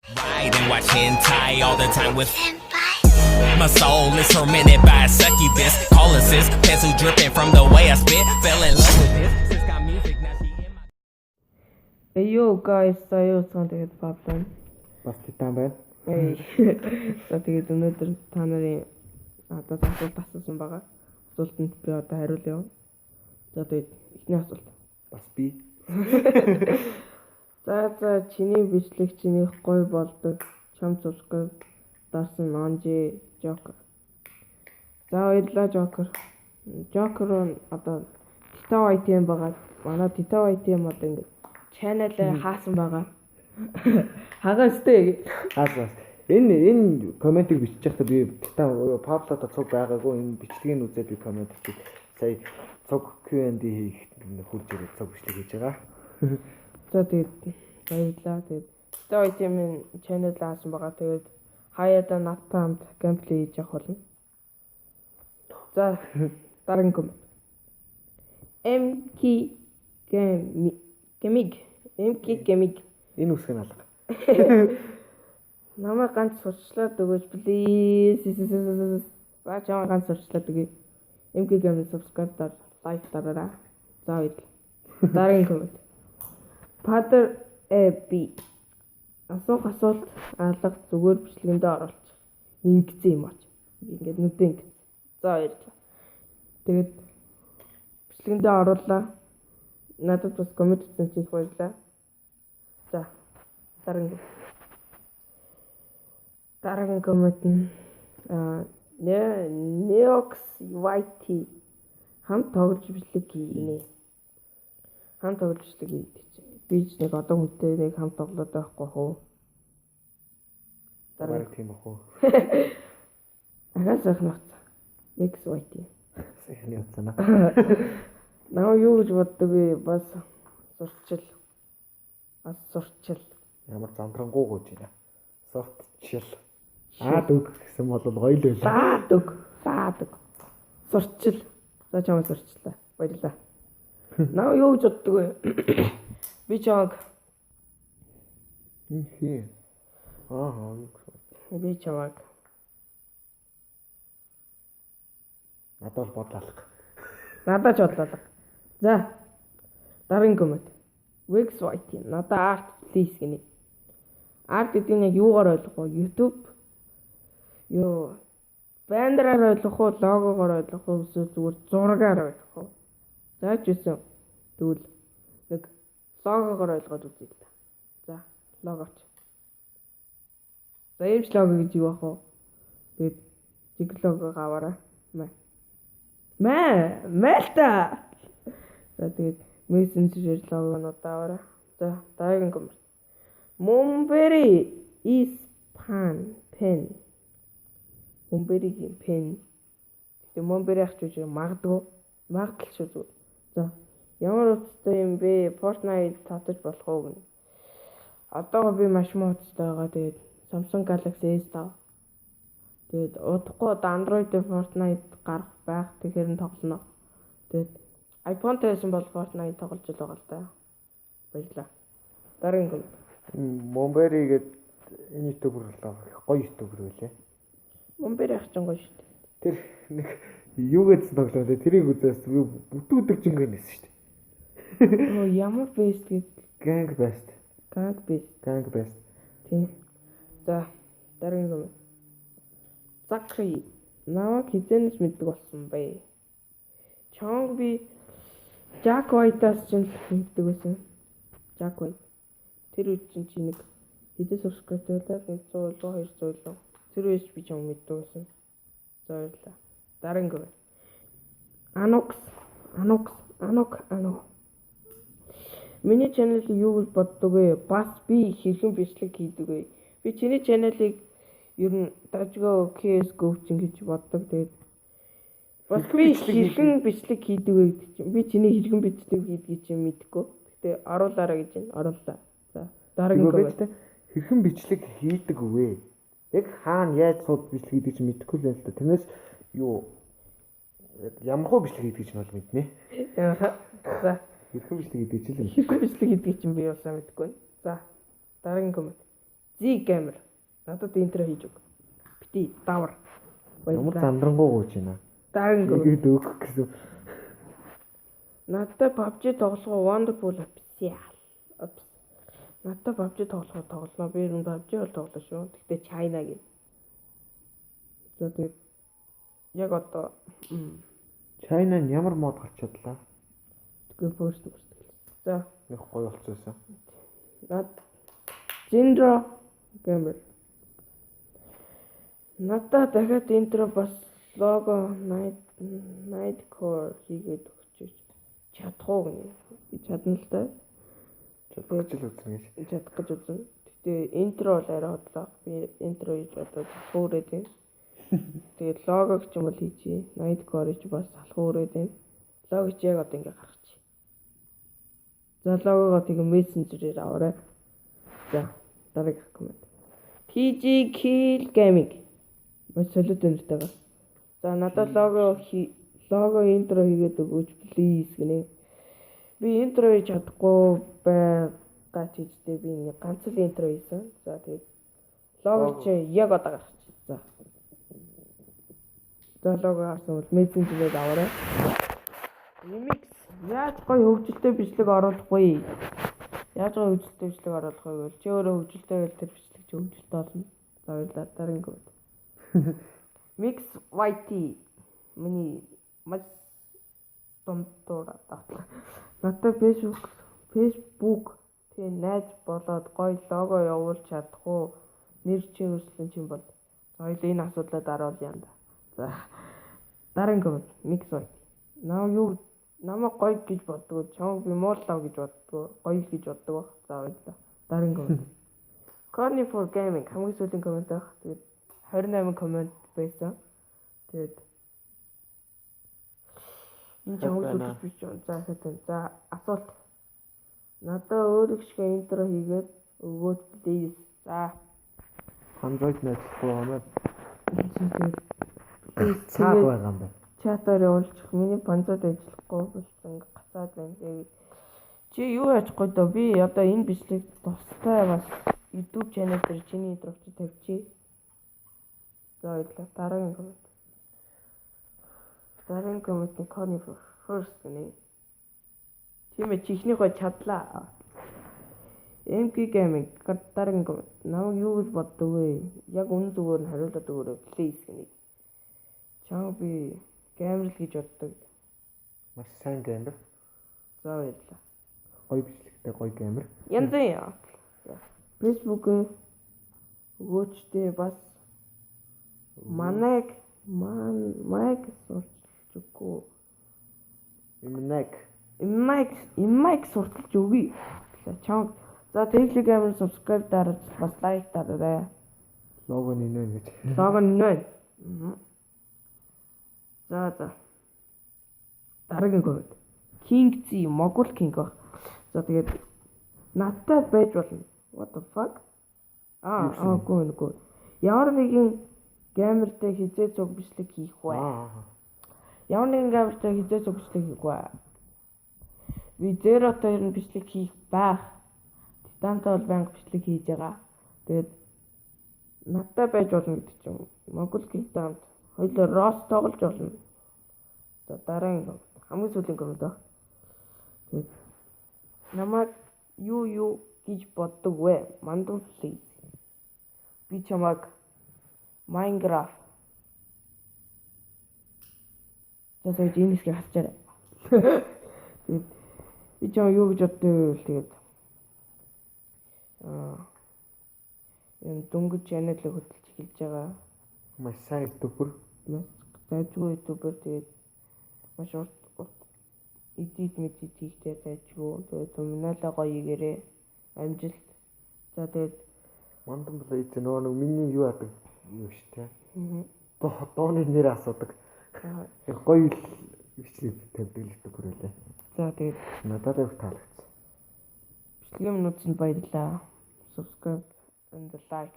Ride and watch hentai all the time with my soul is tormented by a succubus. Call assist, pencil dripping from the way I spit. Fell in love with this. Sis got music, now she in my. Hey yo guys, саяасан тэгээд Павлон. Бас титан байна. За тэгээд өнөөдөр та нарын одоо асуулт асуусан байгаа. Асуултанд би одоо хариулъя. За тэгээд эхний асуулт. Бас би. За чиний бичлэг чинийх гоё болдог. Чам цусгүй дарсан нонжи Жокер. За баярлалаа Жокер. Жокер одоо Титан YTM байгаа. Манай Титан YTM одоо ингэ channel хаасан байгаа. Хагастэй. Хаас. Энэ комментиг бичиж байхдаа би титан Павлото цуг байгаагүй энэ бичлэгийг үзээд би коммент хийх. Сая цуг Q&A хийх хурж ирээд цуг бичлэг хийж байгаа. За тэгээд баярлалаа. Тэгээд Титан YTM-ийн channel хаасан байгаа. Тэгээд хаяада надтай хамт геймплей хийж явах болно. За дараагийн коммент. MK Gaming Энэ үсгэн алга. намайг ганц сурчлаад өгөөч please. За чамайг ганц сурчлаад өгье. MK Gaming subscribe даа, лайк дараарай. За баярлалаа. Дараагийн коммент. Father B асуулт алга зүгээр бичлэгэндээ оруулж ингэсэн юм ач. Ингээд нүдэн ингэ. За баярлалаа. Тэгээд бичлэгэндээ оруулаа. Надад бас коммент хийсэн чи их баярлалаа. За дараагийн коммент нь Neox YT хамт тоглож бичлэг хийнэ. Хамт тоглож бичлэг хийдэг чинь. Би ч нэг одоо хүнтэй нэг хамт тоглоод байхгүй хөө. Дараа тийм ах уу. Агаас их нууц. Neox YT. Сэхний утсана. Наа юу гэж боддог вэ? Бас сурчил. Ямар замдрангуу гож байна. Soft chill. Үг гэсэн бол гоё л байлаа. Саад үг. Сурчил. За чамаа сурчлаа. Баярлалаа. Наа юу гэж боддог вэ? Би чамаг. Хий. Би чамаг. Надад бодлоо. Надад ч бодлоо. За. Дараагийн коммент. Wex White. Надад арт please гинэ. Арт гэдэг нь яг юугаар ойлгох вэ? YouTube ёо бандраар ойлгох уу, логогоор ойлгох уу, зүгээр зургаар ойлгох уу? Зааж үсэн. Тэгвэл нэг логогоор ойлгоод үзье л да. За, логоч. За, ийм ч лого гэж юу ах вэ? Тэгээд жиг лого аваарай. Мэлта. За, тэгээд Messenger логонууд аваарай. За, дараагийн коммент. Momberi is pen. Momberi-гийн pen. Тэгээ Momberi ах ч үгүй магадгүй шүү зү. За ямар утгатай юм бэ? Fortnite татаж болох уу гэнэ. Одоо би маш муу утгатай байгаа. Тэгээд Samsung Galaxy S5. Тэгээд удахгүй Android-ээр Fortnite гарах байх. Тэгэхээр нь тоглоно. Тэгээд iPhone-тай байсан бол Fortnite тоглож л байгаа л да. Баярлалаа. Дараагийн коммент. Момбери гэдэг энэ ютубер болоо. Гоё ютубер байлээ. Момбери ах ч гоё шүү дээ. Тэр нэг юу гэдсэн тоглоом лээ. Тэрийг үзээс би бүтэн өдөржингөө нээсэн шүү дээ. Оо ямар best гэдэг. Gang best. Тийм. За дараагийн коммент. Закри намайг хизэнээс мэддэг болсон бэ. Чонг би Jack White-аас ч мэддэг байсан. Jack White. Тэр үед чи нэг хэдэн subscribe байлаа 100 200 л. Тэр үед би ч юм мэддэг байсан. За баярлалаа. Дараагийн коммент. Анок. Миний channel-ийг юу гэж боддог вэ? Бас би хэрхэн бичлэг хийдэг вэ? Би чиний channel-ийг ер нь дажгаа CS:GO гэж боддог. Тэгээд бас би хэрхэн бичлэг хийдэг вэ гэдэг чинь би чиний хэрхэн бичлэг хийдгийг чинь мэдэхгүй. Гэтэ оруулаарай гэж байна. Оруулаа. За дараагийн коммент. Хэрхэн бичлэг хийдэг вэ? Яг хаана яаж сууд бичлэг хийдэг чинь мэдэхгүй л байна л да. Тэрнээс юу ямар хөө бичлэг хийдэг чинь бол мэднэ. За хэрхэн бичлэг хийдэг чинь л хэрхэн бичлэг хийдэг чинь би юусаа мэдэхгүй. За дараагийн коммент. Z Gamer. Надад интро хийж өг. Бити давар. Ямар зандрангуу гооч байна. Дарин гоо. Игээд өгөх гэсэн. Надад PUBG тоглох Wonderful official. Надад PUBG тоглоно. Би энэ PUBG бол тоглоо шүү. Гэхдээ China гэ. Тэгээд яг одоо China-нд ямар мод гарч чадлаа? тэгээ post. За, Нэг гоё болчихсон. над Zindro Gamer. Надад дахиад интро бас лого Nightcore хийгээд өгч чадах уу гэнэ. Би чадна л да. Чадчих л үзнэ гэж. Чадах гэж үзнэ. Гэтэ интро бол арай хотлоо. Би интро хийж одоо залхуу өрөөд юм. Тэгээд логог ч юм бол хийчихье. Nightcore ч бас залхуу өрөөд юм. Логог ч яг одоо ингээ гаргачих. За логогоо тэгээ мессенжерээр аваарай. За дараагийн коммент. TG Kill Gaming. Маш солиод нэртэйгаа. За надад лого интро хийгээд өгөөч please гинэ. Би интро хийж чадахгүй байгаа ч гэжтэй би нэг ганц л интро хийсэн. За тэгээд лого чи яг одоо гаргачих. За. За лого харсан бол мессенжерээр аваарай. Remix яаж гоё хөгжилтэй бичлэг оруулахгүй? Яаж гоё хөгжилтэй бичлэг оруулах вэ гэвэл чи өөрөө хөгжилтэй байл тэр бичлэг чи хөгжилтэй болно. За баярлалаа дараагийн коммент. Mix YT миний маш томтоор татлаа. Надад Facebook тийм найз болоод гоё лого явуулж чадах уу? Нэр чинь өрсөлдөн чинь бол. За хоёул энэ асуудлаа дараул яанда. За дараагийн коммент. Mix YT. Намайг гоё гэж боддог. Чамайг би мууллаа гэж боддог. Гоё гэж боддог. За баярлалаа. Дараагийн коммент. Corny for Gaming хамгийн сүүлийн коммент байх. Тэгээд 28 коммент байсан. Тэгээд энэ ч хүмүүс биш юм. За хэвтэн. За асуулт. Надад өөр их шиг интро хийгээд өгөөч please. За. Android найзлахгүй хамаад Тэгээд цаад байгаа юм байна. Чатаар явуулчих. Миний панцод ажиллахгүй болсон. Гацаад байна. Чи юу яахгүй дөө? Би одоо энэ бичлэг тустай бас YouTube channel дээр чиний интро чи тавьчих. За баярлалаа. Дараагийн коммент. Дараагийн коммент нь Corny for first гэнэ. Тийм ээ чи ихнийхөө чадлаа. MK Gaming дараагийн коммент. Намайг юу гэж боддог вэ? Яг үнэн зүгээр нь хариулаад өгөөрэй please гэнэ. Чам би геймер л гэж боддог. Маш сайн геймер. За баярлалаа. Гоё бичлэгтэй гоё геймер. Янз яа. Facebook-ийн өгөөчтэй бас Майк сурч өгөө. Майк сурталж өгье. Чам. За Telegram геймер subscribe дараад бас лайк дараарай. Лого нинэ гэж. Лого нинэ. За. Дараагийн коммент. King Z Mogul King баг. За тэгээд надтай байж болно. What the fuck? Гоо. Ямар нэгэн геймертэй хизээ цуг бичлэг хийх вэ? Ямар нэгэн геймертэй хизээ цуг бичлэг хийх вэ? Би зеротой ер нь бичлэг хийх байх. Титантай бол банк бичлэг хийж байгаа. Тэгээд надтай байж болно гэдэг чинь Могул King-тэй хамт хоёулаа Ross тоглож болно. За дараагийн хамгийн сүүлийн коммент баг. Тэгээд намайг юу гэж боддог вэ? Мандуул please. Би чамайг Minecraft. Тэгээд энэсгээ хасчаарай. Тэгээд би чамайг юу гэж боддог вэ? Тэгээд энэ дөнгөж channel-ыг хөтлөж эхэлж байгаа. Маш сайн ютубер. Маш дайжгүй ютубер тэгээд маш урт edit хийхдээ дайжгүй. Тэгээд thumbnail-аа гоё хийгээрээ амжилт. За тэгээд Мандам плейт нөгөө миний юу яадаг юу штэ. Дооны нэр асуудаг. Гоё бичлэг тавьдаг л хүрээлээ. За тэгээд надад их таалагдсан. бичлэгийн минутанд баярлалаа. Subscribe and like